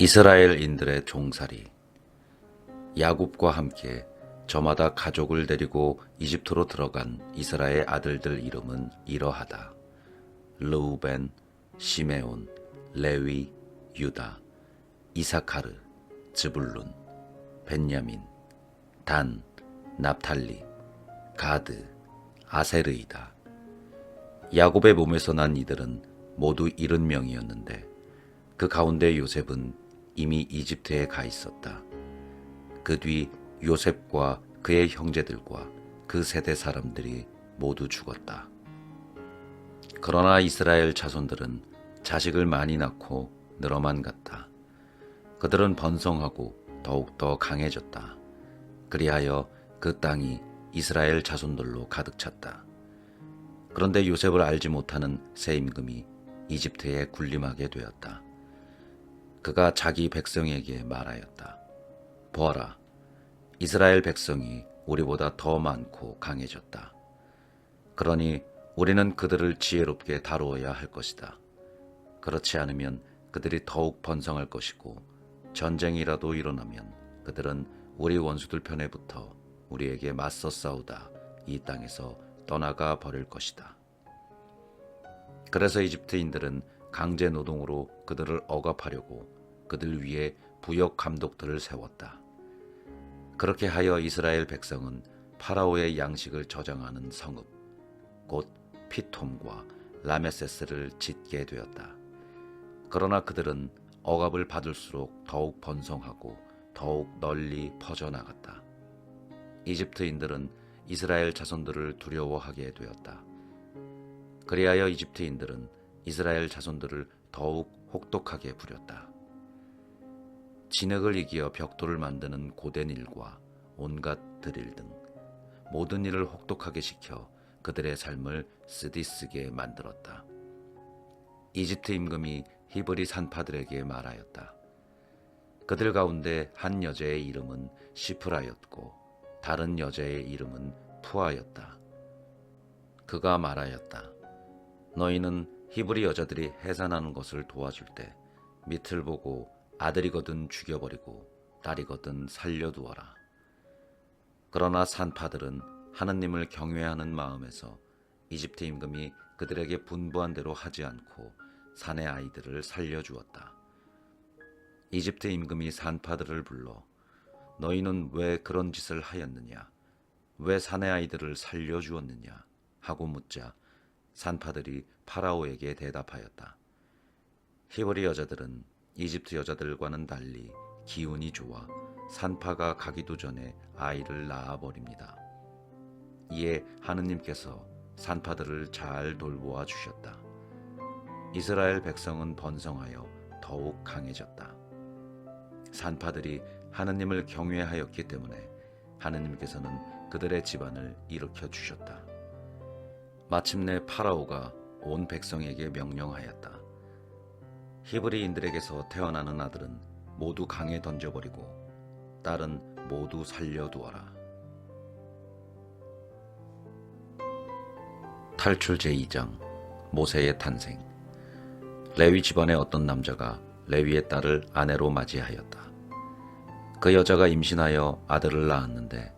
이스라엘인들의 종살이. 야곱과 함께 저마다 가족을 데리고 이집트로 들어간 이스라엘 아들들 이름은 이러하다. 르우벤, 시메온, 레위, 유다, 이사카르, 즈불룬, 벤야민, 단, 납탈리, 가드, 아세르이다. 야곱의 몸에서 난 이들은 모두 70명이었는데 그 가운데 요셉은 이미 이집트에 가 있었다. 그 뒤 요셉과 그의 형제들과 그 세대 사람들이 모두 죽었다. 그러나 이스라엘 자손들은 자식을 많이 낳고 늘어만 갔다. 그들은 번성하고 더욱더 강해졌다. 그리하여 그 땅이 이스라엘 자손들로 가득 찼다. 그런데 요셉을 알지 못하는 새 임금이 이집트에 군림하게 되었다. 그가 자기 백성에게 말하였다. 보아라, 이스라엘 백성이 우리보다 더 많고 강해졌다. 그러니 우리는 그들을 지혜롭게 다루어야 할 것이다. 그렇지 않으면 그들이 더욱 번성할 것이고 전쟁이라도 일어나면 그들은 우리 원수들 편에 붙어 우리에게 맞서 싸우다 이 땅에서 떠나가 버릴 것이다. 그래서 이집트인들은 강제 노동으로 그들을 억압하려고 그들 위에 부역 감독들을 세웠다. 그렇게 하여 이스라엘 백성은 파라오의 양식을 저장하는 성읍, 곧 피톰과 라메세스를 짓게 되었다. 그러나 그들은 억압을 받을수록 더욱 번성하고 더욱 널리 퍼져나갔다. 이집트인들은 이스라엘 자손들을 두려워하게 되었다. 그리하여 이집트인들은 이스라엘 자손들을 더욱 혹독하게 부렸다. 진흙을 이기어 벽돌을 만드는 고된 일과 온갖 드릴 등 모든 일을 혹독하게 시켜 그들의 삶을 쓰디쓰게 만들었다. 이집트 임금이 히브리 산파들에게 말하였다. 그들 가운데 한 여자의 이름은 시프라였고 다른 여자의 이름은 푸아였다. 그가 말하였다. 너희는 히브리 여자들이 해산하는 것을 도와줄 때 밑을 보고 아들이거든 죽여버리고 딸이거든 살려두어라. 그러나 산파들은 하느님을 경외하는 마음에서 이집트 임금이 그들에게 분부한 대로 하지 않고 산의 아이들을 살려주었다. 이집트 임금이 산파들을 불러 너희는 왜 그런 짓을 하였느냐? 왜 산의 아이들을 살려주었느냐? 하고 묻자 산파들이 파라오에게 대답하였다. 히브리 여자들은 이집트 여자들과는 달리 기운이 좋아 산파가 가기도 전에 아이를 낳아버립니다. 이에 하느님께서 산파들을 잘 돌보아 주셨다. 이스라엘 백성은 번성하여 더욱 강해졌다. 산파들이 하느님을 경외하였기 때문에 하느님께서는 그들의 집안을 일으켜 주셨다. 마침내 파라오가 온 백성에게 명령하였다. 히브리인들에게서 태어나는 아들은 모두 강에 던져버리고 딸은 모두 살려두어라. 탈출 제2장 모세의 탄생. 레위 집안의 어떤 남자가 레위의 딸을 아내로 맞이하였다. 그 여자가 임신하여 아들을 낳았는데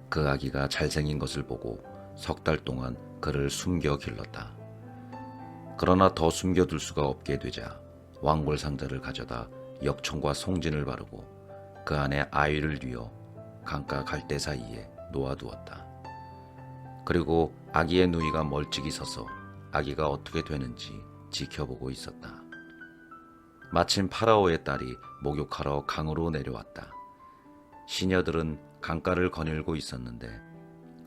그 아기가 잘생긴 것을 보고 석 달 동안 그를 숨겨 길렀다. 그러나 더 숨겨둘 수가 없게 되자 왕골 상자를 가져다 역청과 송진을 바르고 그 안에 아이를 뉘어 강가 갈대 사이에 놓아두었다. 그리고 아기의 누이가 멀찍이 서서 아기가 어떻게 되는지 지켜보고 있었다. 마침 파라오의 딸이 목욕하러 강으로 내려왔다. 시녀들은 강가를 거닐고 있었는데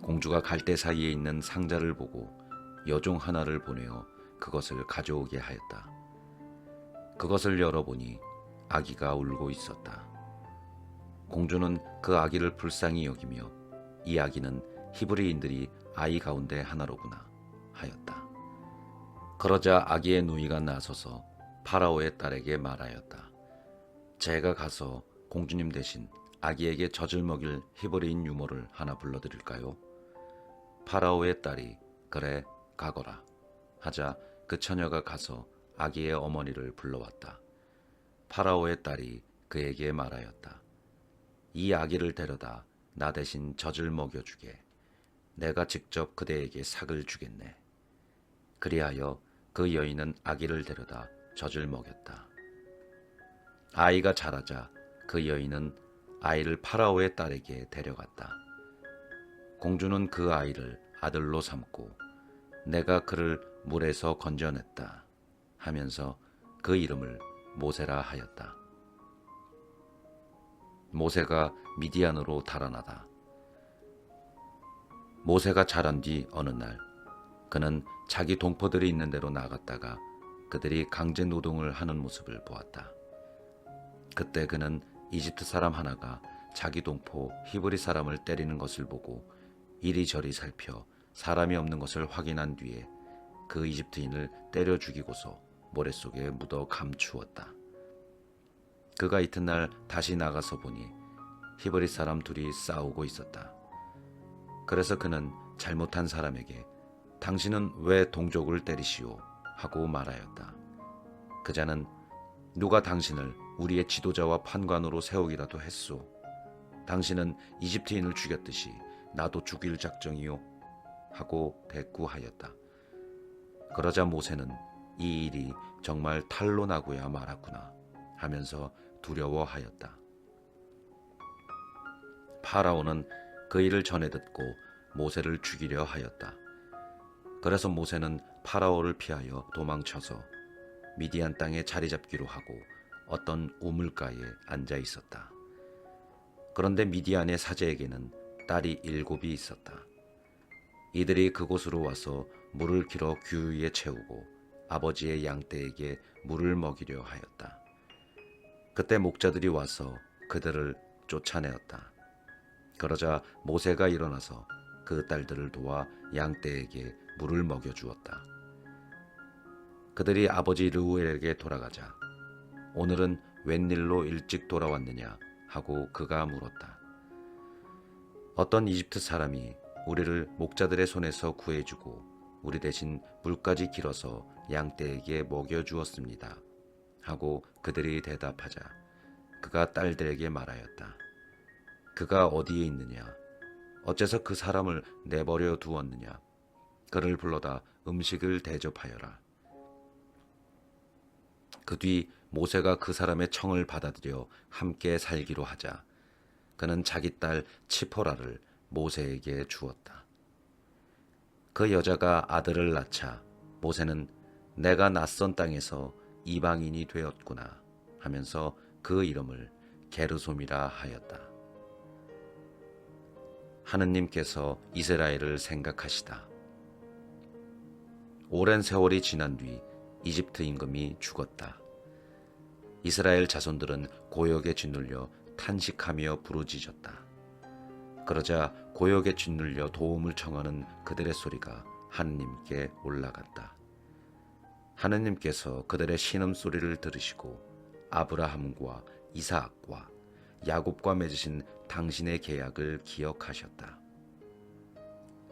공주가 갈대 사이에 있는 상자를 보고 여종 하나를 보내어 그것을 가져오게 하였다. 그것을 열어보니 아기가 울고 있었다. 공주는 그 아기를 불쌍히 여기며 이 아기는 히브리인들이 아이 가운데 하나로구나 하였다. 그러자 아기의 누이가 나서서 파라오의 딸에게 말하였다. 제가 가서 공주님 대신 아기에게 젖을 먹일 히브리인 유모를 하나 불러드릴까요? 파라오의 딸이 그래 가거라 하자 그 처녀가 가서 아기의 어머니를 불러왔다. 파라오의 딸이 그에게 말하였다. 이 아기를 데려다 나 대신 젖을 먹여주게. 내가 직접 그대에게 삭을 주겠네. 그리하여 그 여인은 아기를 데려다 젖을 먹였다. 아이가 자라자 그 여인은 아이를 파라오의 딸에게 데려갔다. 공주는 그 아이를 아들로 삼고 내가 그를 물에서 건져냈다 하면서 그 이름을 모세라 하였다. 모세가 미디안으로 달아나다. 모세가 자란 뒤 어느 날 그는 자기 동포들이 있는 데로 나갔다가 그들이 강제 노동을 하는 모습을 보았다. 그때 그는 이집트 사람 하나가 자기 동포 히브리 사람을 때리는 것을 보고 이리저리 살펴 사람이 없는 것을 확인한 뒤에 그 이집트인을 때려 죽이고서 모래 속에 묻어 감추었다. 그가 이튿날 다시 나가서 보니 히브리 사람 둘이 싸우고 있었다. 그래서 그는 잘못한 사람에게 당신은 왜 동족을 때리시오? 하고 말하였다. 그자는 누가 당신을 우리의 지도자와 판관으로 세우기라도 했소? 당신은 이집트인을 죽였듯이 나도 죽일 작정이요? 하고 대꾸하였다. 그러자 모세는 이 일이 정말 탈로 나고야 말았구나 하면서 두려워하였다. 파라오는 그 일을 전해 듣고 모세를 죽이려 하였다. 그래서 모세는 파라오를 피하여 도망쳐서 미디안 땅에 자리 잡기로 하고 어떤 우물가에 앉아 있었다. 그런데 미디안의 사제에게는 딸이 7이 있었다. 이들이 그곳으로 와서 물을 길어 규 위에 채우고 아버지의 양떼에게 물을 먹이려 하였다. 그때 목자들이 와서 그들을 쫓아내었다. 그러자 모세가 일어나서 그 딸들을 도와 양떼에게 물을 먹여주었다. 그들이 아버지 르우엘에게 돌아가자 오늘은 웬일로 일찍 돌아왔느냐 하고 그가 물었다. 어떤 이집트 사람이 우리를 목자들의 손에서 구해주고 우리 대신 물까지 길어서 양떼에게 먹여주었습니다 하고 그들이 대답하자 그가 딸들에게 말하였다. 그가 어디에 있느냐? 어째서 그 사람을 내버려 두었느냐? 그를 불러다 음식을 대접하여라. 그 뒤 모세가 그 사람의 청을 받아들여 함께 살기로 하자 그는 자기 딸 치포라를 모세에게 주었다. 그 여자가 아들을 낳자 모세는 내가 낯선 땅에서 이방인이 되었구나 하면서 그 이름을 게르솜이라 하였다. 하느님께서 이스라엘을 생각하시다. 오랜 세월이 지난 뒤 이집트 임금이 죽었다. 이스라엘 자손들은 고역에 짓눌려 탄식하며 부르짖었다. 그러자 고역에 짓눌려 도움을 청하는 그들의 소리가 하느님께 올라갔다. 하느님께서 그들의 신음소리를 들으시고 아브라함과 이삭과 야곱과 맺으신 당신의 계약을 기억하셨다.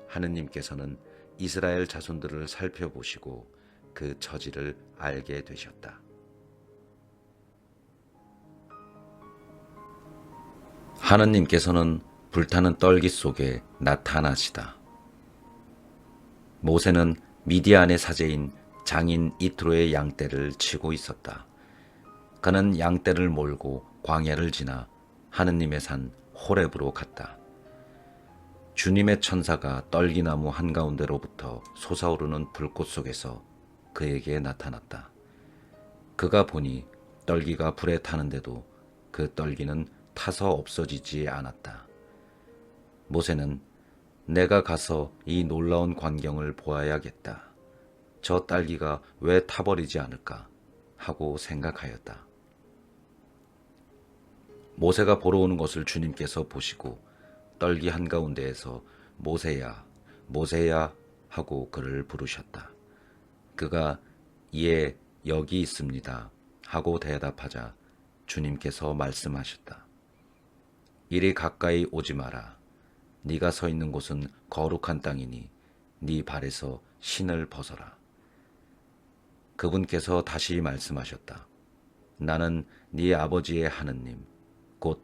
하느님께서는 이스라엘 자손들을 살펴보시고 그 처지를 알게 되셨다. 하느님께서는 불타는 떨기 속에 나타나시다. 모세는 미디안의 사제인 장인 이트로의 양떼를 치고 있었다. 그는 양떼를 몰고 광야를 지나 하느님의 산 호렙으로 갔다. 주님의 천사가 떨기나무 한가운데로부터 솟아오르는 불꽃 속에서 그에게 나타났다. 그가 보니 떨기가 불에 타는데도 그 떨기는 타서 없어지지 않았다. 모세는 내가 가서 이 놀라운 광경을 보아야겠다. 저 딸기가 왜 타버리지 않을까 하고 생각하였다. 모세가 보러 오는 것을 주님께서 보시고 떨기 한가운데에서 모세야, 모세야 하고 그를 부르셨다. 그가 예, 여기 있습니다 하고 대답하자 주님께서 말씀하셨다. 이리 가까이 오지 마라. 네가 서 있는 곳은 거룩한 땅이니 네 발에서 신을 벗어라. 그분께서 다시 말씀하셨다. 나는 네 아버지의 하느님 곧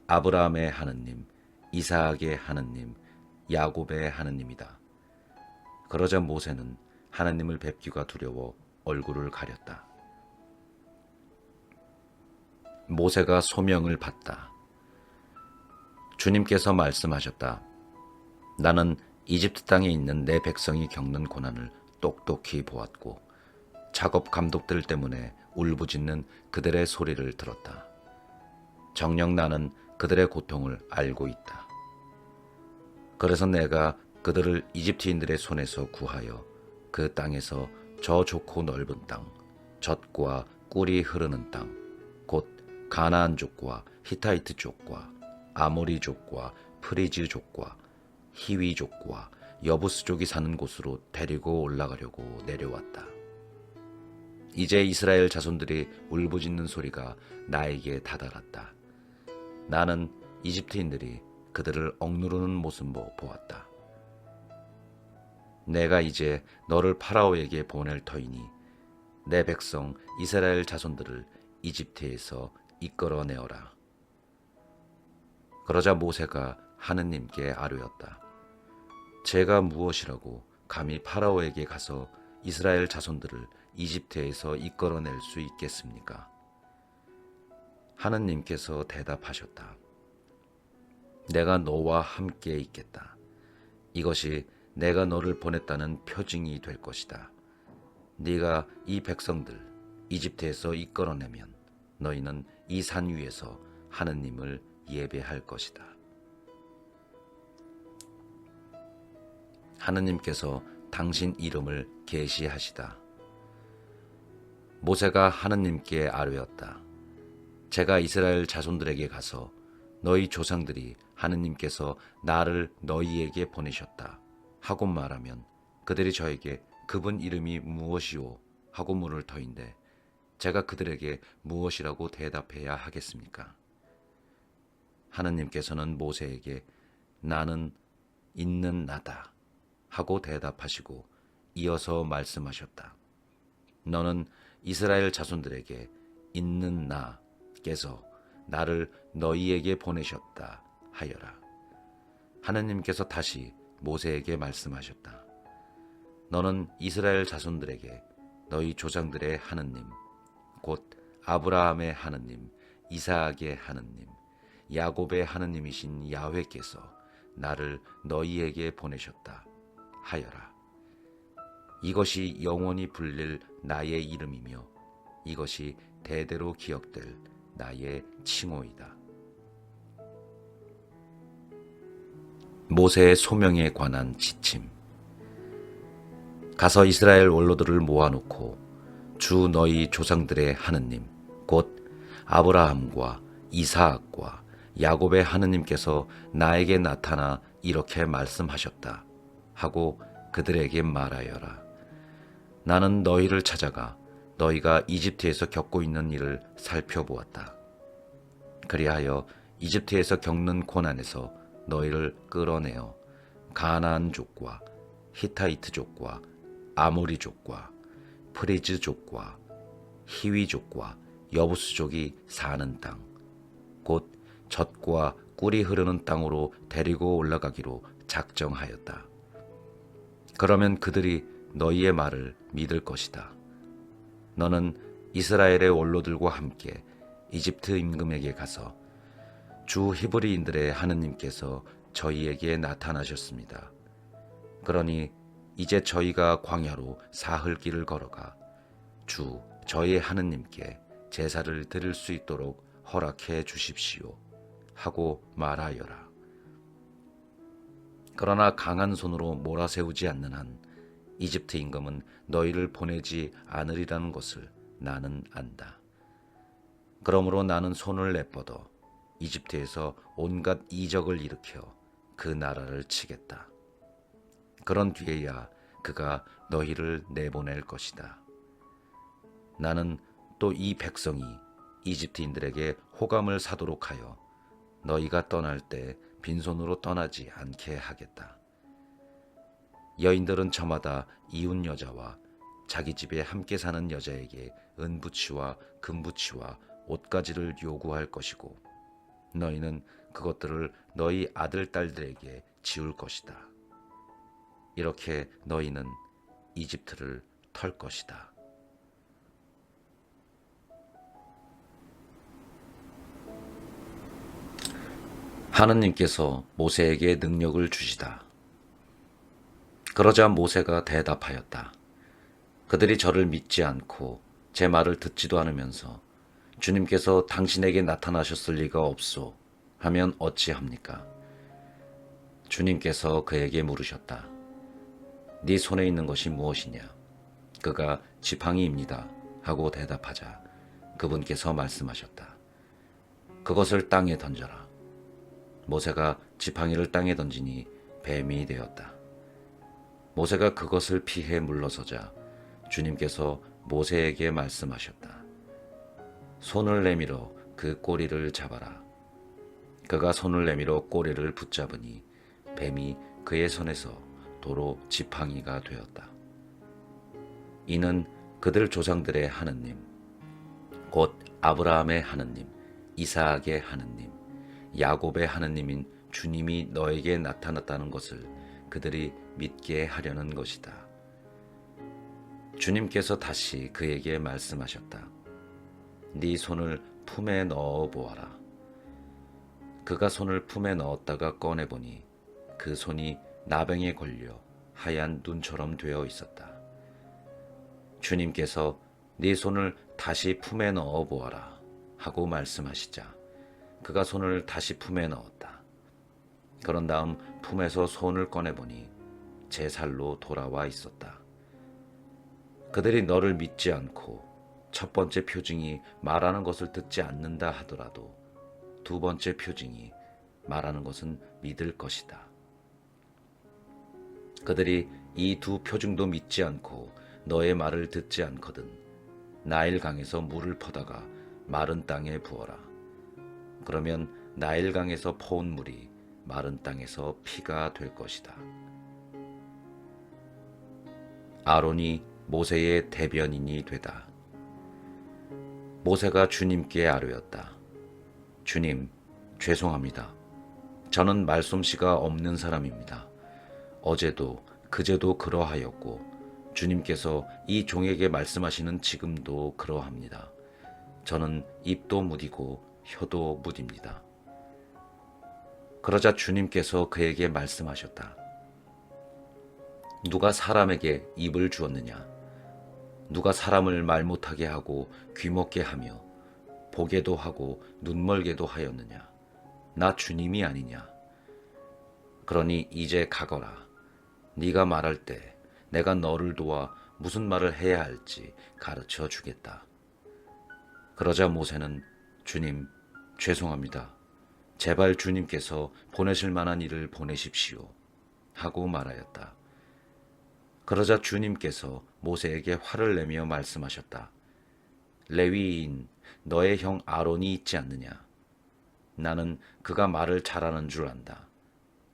아브라함의 하느님, 이삭의 하느님, 야곱의 하느님이다. 그러자 모세는 하나님을 뵙기가 두려워 얼굴을 가렸다. 모세가 소명을 받다. 주님께서 말씀하셨다. 나는 이집트 땅에 있는 내 백성이 겪는 고난을 똑똑히 보았고 작업 감독들 때문에 울부짖는 그들의 소리를 들었다. 정녕 나는 그들의 고통을 알고 있다. 그래서 내가 그들을 이집트인들의 손에서 구하여 그 땅에서 저 좋고 넓은 땅, 젖과 꿀이 흐르는 땅, 곧 가나안족과 히타이트족과 아모리족과 프리즈족과 히위족과 여부스족이 사는 곳으로 데리고 올라가려고 내려왔다. 이제 이스라엘 자손들이 울부짖는 소리가 나에게 다다랐다. 나는 이집트인들이 그들을 억누르는 모습도 보았다. 내가 이제 너를 파라오에게 보낼 터이니 내 백성 이스라엘 자손들을 이집트에서 이끌어내어라. 그러자 모세가 하느님께 아뢰었다. 제가 무엇이라고 감히 파라오에게 가서 이스라엘 자손들을 이집트에서 이끌어낼 수 있겠습니까? 하느님께서 대답하셨다. 내가 너와 함께 있겠다. 이것이 내가 너를 보냈다는 표징이 될 것이다. 네가 이 백성들 이집트에서 이끌어내면 너희는 이 산 위에서 하느님을 예배할 것이다. 하느님께서 당신 이름을 계시하시다. 모세가 하느님께 아뢰었다. 제가 이스라엘 자손들에게 가서 너희 조상들이 하느님께서 나를 너희에게 보내셨다 하고 말하면 그들이 저에게 그분 이름이 무엇이오 하고 물을 터인데 제가 그들에게 무엇이라고 대답해야 하겠습니까? 하느님께서는 모세에게 나는 있는 나다 하고 대답하시고 이어서 말씀하셨다. 너는 이스라엘 자손들에게 있는 나께서 나를 너희에게 보내셨다 하여라. 하느님께서 다시 모세에게 말씀하셨다. 너는 이스라엘 자손들에게 너희 조상들의 하느님 곧 아브라함의 하느님, 이삭의 하느님, 야곱의 하느님이신 야훼께서 나를 너희에게 보내셨다 하여라. 이것이 영원히 불릴 나의 이름이며 이것이 대대로 기억될 나의 칭호이다. 모세의 소명에 관한 지침. 가서 이스라엘 원로들을 모아놓고 주 너희 조상들의 하느님 곧 아브라함과 이삭과 야곱의 하느님께서 나에게 나타나 이렇게 말씀하셨다 하고 그들에게 말하여라. 나는 너희를 찾아가 너희가 이집트에서 겪고 있는 일을 살펴보았다. 그리하여 이집트에서 겪는 고난에서 너희를 끌어내어 가나안족과 히타이트족과 아모리족과 프리즈족과 히위족과 여부스족이 사는 땅, 곧 젖과 꿀이 흐르는 땅으로 데리고 올라가기로 작정하였다. 그러면 그들이 너희의 말을 믿을 것이다. 너는 이스라엘의 원로들과 함께 이집트 임금에게 가서 주 히브리인들의 하느님께서 저희에게 나타나셨습니다. 그러니 이제 저희가 광야로 사흘 길을 걸어가 주 저희 하느님께 제사를 드릴 수 있도록 허락해 주십시오 하고 말하여라. 그러나 강한 손으로 몰아세우지 않는 한 이집트 임금은 너희를 보내지 않으리라는 것을 나는 안다. 그러므로 나는 손을 내뻗어 이집트에서 온갖 이적을 일으켜 그 나라를 치겠다. 그런 뒤에야 그가 너희를 내보낼 것이다. 나는 또 이 백성이 이집트인들에게 호감을 사도록 하여 너희가 떠날 때 빈손으로 떠나지 않게 하겠다. 여인들은 저마다 이웃 여자와 자기 집에 함께 사는 여자에게 은부치와 금부치와 옷가지를 요구할 것이고 너희는 그것들을 너희 아들 딸들에게 지울 것이다. 이렇게 너희는 이집트를 털 것이다. 하느님께서 모세에게 능력을 주시다. 그러자 모세가 대답하였다. 그들이 저를 믿지 않고 제 말을 듣지도 않으면서 주님께서 당신에게 나타나셨을 리가 없소 하면 어찌합니까? 주님께서 그에게 물으셨다. 네 손에 있는 것이 무엇이냐? 그가 지팡이입니다 하고 대답하자 그분께서 말씀하셨다. 그것을 땅에 던져라. 모세가 지팡이를 땅에 던지니 뱀이 되었다. 모세가 그것을 피해 물러서자 주님께서 모세에게 말씀하셨다. 손을 내밀어 그 꼬리를 잡아라. 그가 손을 내밀어 꼬리를 붙잡으니 뱀이 그의 손에서 도로 지팡이가 되었다. 이는 그들 조상들의 하느님, 곧 아브라함의 하느님, 이삭의 하느님, 야곱의 하느님인 주님이 너에게 나타났다는 것을 그들이 믿게 하려는 것이다. 주님께서 다시 그에게 말씀하셨다. 네 손을 품에 넣어 보아라. 그가 손을 품에 넣었다가 꺼내보니 그 손이 나병에 걸려 하얀 눈처럼 되어 있었다. 주님께서 네 손을 다시 품에 넣어 보아라 하고 말씀하시자 그가 손을 다시 품에 넣었다. 그런 다음 품에서 손을 꺼내보니 제 살로 돌아와 있었다. 그들이 너를 믿지 않고 첫 번째 표징이 말하는 것을 듣지 않는다 하더라도 두 번째 표징이 말하는 것은 믿을 것이다. 그들이 이 두 표징도 믿지 않고 너의 말을 듣지 않거든 나일강에서 물을 퍼다가 마른 땅에 부어라. 그러면 나일강에서 퍼온 물이 마른 땅에서 피가 될 것이다. 아론이 모세의 대변인이 되다. 모세가 주님께 아뢰었다. 주님, 죄송합니다. 저는 말솜씨가 없는 사람입니다. 어제도 그제도 그러하였고 주님께서 이 종에게 말씀하시는 지금도 그러합니다. 저는 입도 무디고 혀도 무딥니다. 그러자 주님께서 그에게 말씀하셨다. 누가 사람에게 입을 주었느냐? 누가 사람을 말 못하게 하고 귀 먹게 하며 보게도 하고 눈 멀게도 하였느냐? 나 주님이 아니냐? 그러니 이제 가거라. 네가 말할 때 내가 너를 도와 무슨 말을 해야 할지 가르쳐 주겠다. 그러자 모세는 주님, 죄송합니다. 제발 주님께서 보내실 만한 이를 보내십시오. 하고 말하였다. 그러자 주님께서 모세에게 화를 내며 말씀하셨다. 레위인, 너의 형 아론이 있지 않느냐? 나는 그가 말을 잘하는 줄 안다.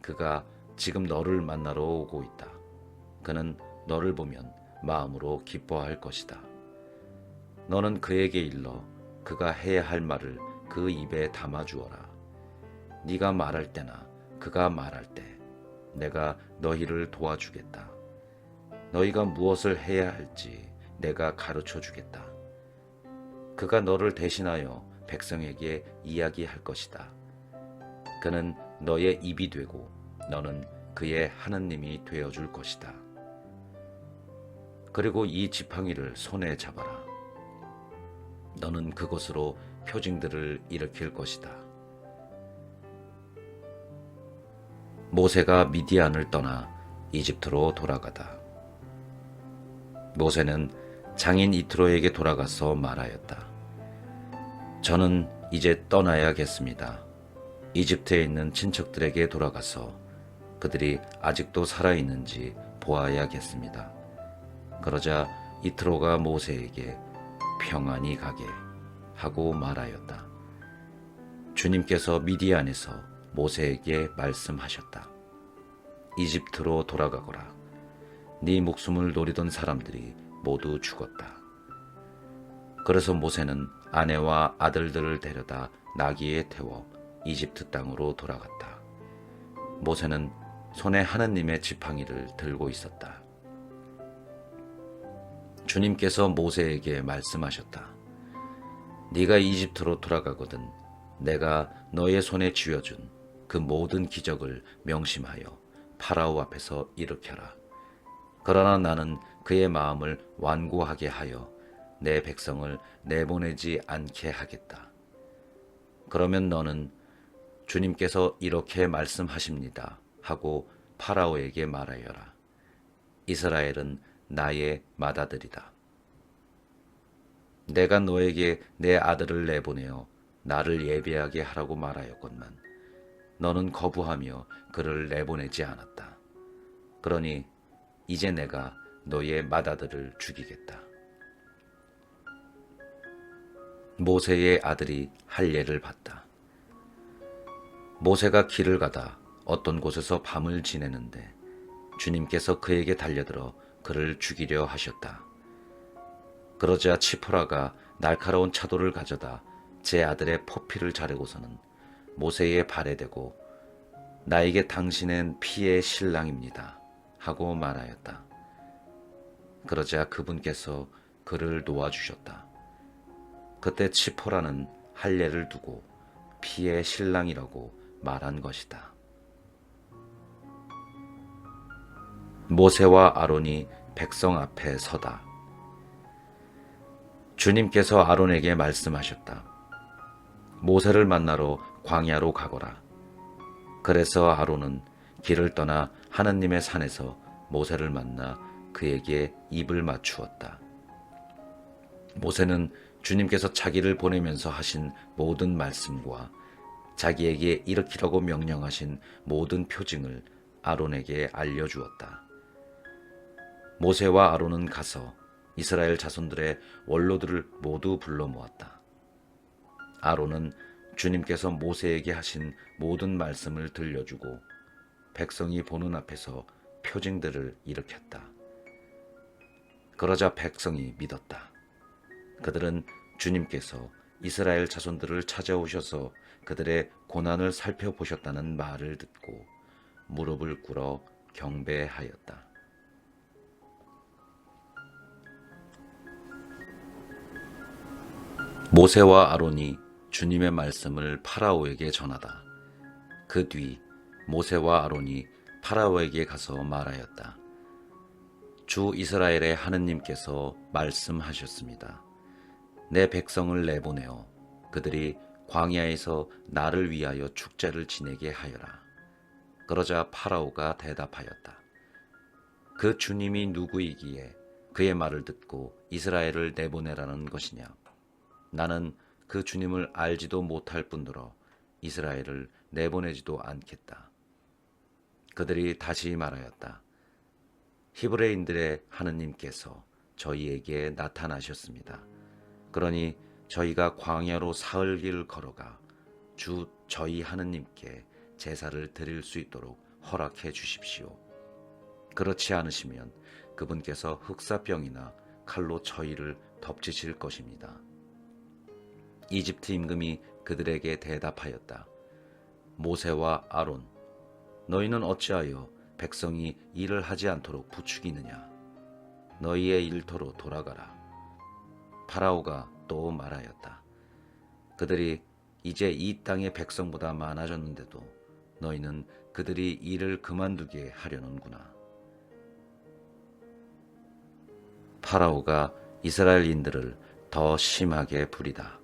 그가 지금 너를 만나러 오고 있다. 그는 너를 보면 마음으로 기뻐할 것이다. 너는 그에게 일러 그가 해야 할 말을 그 입에 담아주어라. 네가 말할 때나 그가 말할 때 내가 너희를 도와주겠다. 너희가 무엇을 해야 할지 내가 가르쳐 주겠다. 그가 너를 대신하여 백성에게 이야기할 것이다. 그는 너의 입이 되고 너는 그의 하느님이 되어줄 것이다. 그리고 이 지팡이를 손에 잡아라. 너는 그것으로 표징들을 일으킬 것이다. 모세가 미디안을 떠나 이집트로 돌아가다. 모세는 장인 이트로에게 돌아가서 말하였다. 저는 이제 떠나야겠습니다. 이집트에 있는 친척들에게 돌아가서 그들이 아직도 살아있는지 보아야겠습니다. 그러자 이트로가 모세에게 평안히 가게 하고 말하였다. 주님께서 미디안에서 모세에게 말씀하셨다. 이집트로 돌아가거라. 네 목숨을 노리던 사람들이 모두 죽었다. 그래서 모세는 아내와 아들들을 데려다 나귀에 태워 이집트 땅으로 돌아갔다. 모세는 손에 하느님의 지팡이를 들고 있었다. 주님께서 모세에게 말씀하셨다. 네가 이집트로 돌아가거든 내가 너의 손에 쥐어준 그 모든 기적을 명심하여 파라오 앞에서 일으켜라. 그러나 나는 그의 마음을 완고하게 하여 내 백성을 내보내지 않게 하겠다. 그러면 너는 주님께서 이렇게 말씀하십니다 하고 파라오에게 말하여라. 이스라엘은 나의 맏아들이다. 내가 너에게 내 아들을 내보내어 나를 예배하게 하라고 말하였건만 너는 거부하며 그를 내보내지 않았다. 그러니 이제 내가 너의 맏아들을 죽이겠다. 모세의 아들이 할례를 받다. 모세가 길을 가다 어떤 곳에서 밤을 지내는데 주님께서 그에게 달려들어 그를 죽이려 하셨다. 그러자 치포라가 날카로운 차도를 가져다 제 아들의 포피를 자르고서는 모세의 발에 대고 나에게 당신은 피의 신랑입니다 하고 말하였다. 그러자 그분께서 그를 놓아주셨다. 그때 치포라는 할례를 두고 피의 신랑이라고 말한 것이다. 모세와 아론이 백성 앞에 서다. 주님께서 아론에게 말씀하셨다. 모세를 만나러 광야로 가거라. 그래서 아론은 길을 떠나 하느님의 산에서 모세를 만나 그에게 입을 맞추었다. 모세는 주님께서 자기를 보내면서 하신 모든 말씀과 자기에게 일으키라고 명령하신 모든 표징을 아론에게 알려주었다. 모세와 아론은 가서 이스라엘 자손들의 원로들을 모두 불러 모았다. 아론은 주님께서 모세에게 하신 모든 말씀을 들려주고 백성이 보는 앞에서 표징들을 일으켰다. 그러자 백성이 믿었다. 그들은 주님께서 이스라엘 자손들을 찾아오셔서 그들의 고난을 살펴보셨다는 말을 듣고 무릎을 꿇어 경배하였다. 모세와 아론이 주님의 말씀을 파라오에게 전하다. 그 뒤 모세와 아론이 파라오에게 가서 말하였다. 주 이스라엘의 하느님께서 말씀하셨습니다. 내 백성을 내보내어 그들이 광야에서 나를 위하여 축제를 지내게 하여라. 그러자 파라오가 대답하였다. 그 주님이 누구이기에 그의 말을 듣고 이스라엘을 내보내라는 것이냐. 나는 그 주님을 알지도 못할 뿐더러 이스라엘을 내보내지도 않겠다. 그들이 다시 말하였다. 히브리인들의 하느님께서 저희에게 나타나셨습니다. 그러니 저희가 광야로 사흘 길 걸어가 주 저희 하느님께 제사를 드릴 수 있도록 허락해 주십시오. 그렇지 않으시면 그분께서 흑사병이나 칼로 저희를 덮치실 것입니다. 이집트 임금이 그들에게 대답하였다. 모세와 아론, 너희는 어찌하여 백성이 일을 하지 않도록 부추기느냐? 너희의 일터로 돌아가라. 파라오가 또 말하였다. 그들이 이제 이 땅의 백성보다 많아졌는데도 너희는 그들이 일을 그만두게 하려는구나. 파라오가 이스라엘인들을 더 심하게 부리다.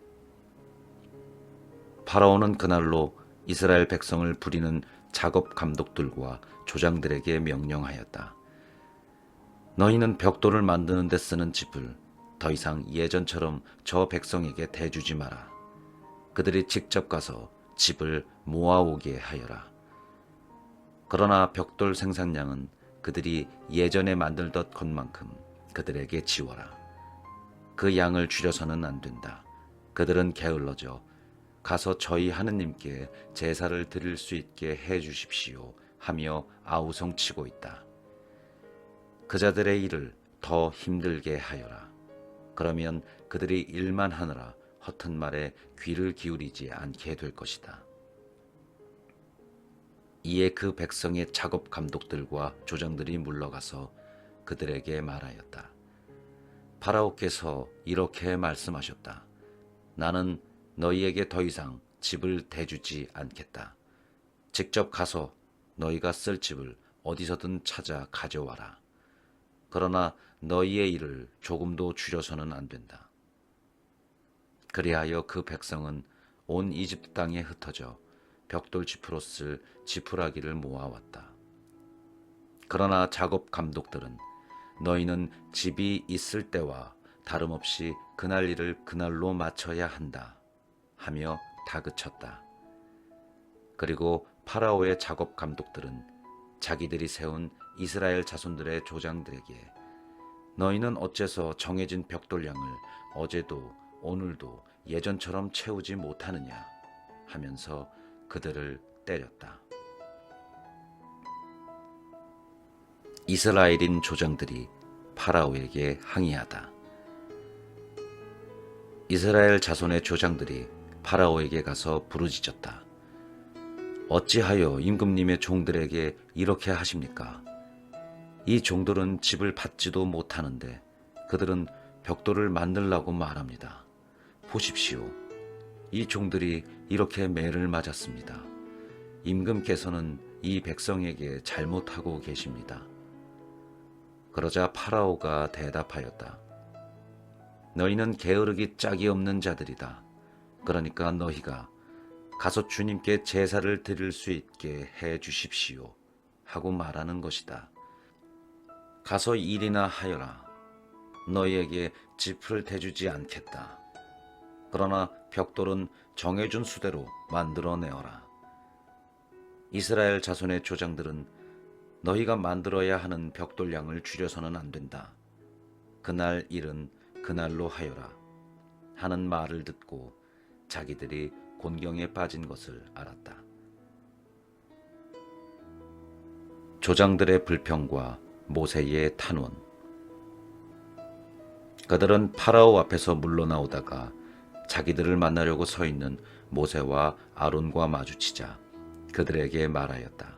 파라오는 그날로 이스라엘 백성을 부리는 작업 감독들과 조장들에게 명령하였다. 너희는 벽돌을 만드는 데 쓰는 짚을 더 이상 예전처럼 저 백성에게 대주지 마라. 그들이 직접 가서 짚을 모아오게 하여라. 그러나 벽돌 생산량은 그들이 예전에 만들던 것만큼 그들에게 지워라. 그 양을 줄여서는 안 된다. 그들은 게을러져 가서 저희 하느님께 제사를 드릴 수 있게 해 주십시오 하며 아우성치고 있다. 그 자들의 일을 더 힘들게 하여라. 그러면 그들이 일만 하느라 허튼 말에 귀를 기울이지 않게 될 것이다. 이에 그 백성의 작업 감독들과 조장들이 물러가서 그들에게 말하였다. 파라오께서 이렇게 말씀하셨다. 나는 너희에게 더 이상 집을 대주지 않겠다. 직접 가서 너희가 쓸 집을 어디서든 찾아 가져와라. 그러나 너희의 일을 조금도 줄여서는 안 된다. 그리하여 그 백성은 온 이집트 땅에 흩어져 벽돌 짚으로 쓸 지푸라기를 모아왔다. 그러나 작업 감독들은 너희는 집이 있을 때와 다름없이 그날 일을 그날로 마쳐야 한다 하며 다그쳤다. 그리고 파라오의 작업 감독들은 자기들이 세운 이스라엘 자손들의 조장들에게 너희는 어째서 정해진 벽돌량을 어제도 오늘도 예전처럼 채우지 못하느냐 하면서 그들을 때렸다. 이스라엘인 조장들이 파라오에게 항의하다. 이스라엘 자손의 조장들이 파라오에게 가서 부르짖었다. 어찌하여 임금님의 종들에게 이렇게 하십니까? 이 종들은 집을 받지도 못하는데 그들은 벽돌을 만들라고 말합니다. 보십시오. 이 종들이 이렇게 매를 맞았습니다. 임금께서는 이 백성에게 잘못하고 계십니다. 그러자 파라오가 대답하였다. 너희는 게으르기 짝이 없는 자들이다. 그러니까 너희가 가서 주님께 제사를 드릴 수 있게 해 주십시오 하고 말하는 것이다. 가서 일이나 하여라. 너희에게 집을 대주지 않겠다. 그러나 벽돌은 정해준 수대로 만들어내어라. 이스라엘 자손의 조장들은 너희가 만들어야 하는 벽돌량을 줄여서는 안 된다. 그날 일은 그날로 하여라 하는 말을 듣고 자기들이 곤경에 빠진 것을 알았다. 조장들의 불평과 모세의 탄원. 그들은 파라오 앞에서 물러나오다가 자기들을 만나려고 서 있는 모세와 아론과 마주치자 그들에게 말하였다.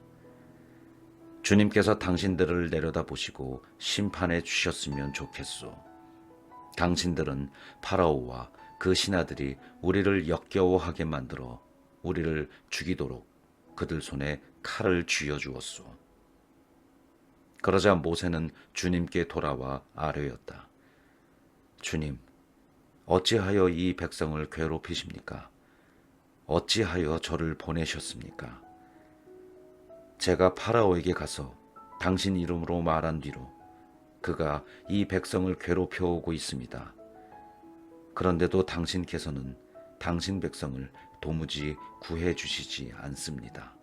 주님께서 당신들을 내려다보시고 심판해 주셨으면 좋겠소. 당신들은 파라오와 그 신하들이 우리를 역겨워하게 만들어 우리를 죽이도록 그들 손에 칼을 쥐어주었소. 그러자 모세는 주님께 돌아와 아뢰었다. 주님, 어찌하여 이 백성을 괴롭히십니까? 어찌하여 저를 보내셨습니까? 제가 파라오에게 가서 당신 이름으로 말한 뒤로 그가 이 백성을 괴롭혀 오고 있습니다. 그런데도 당신께서는 당신 백성을 도무지 구해 주시지 않습니다.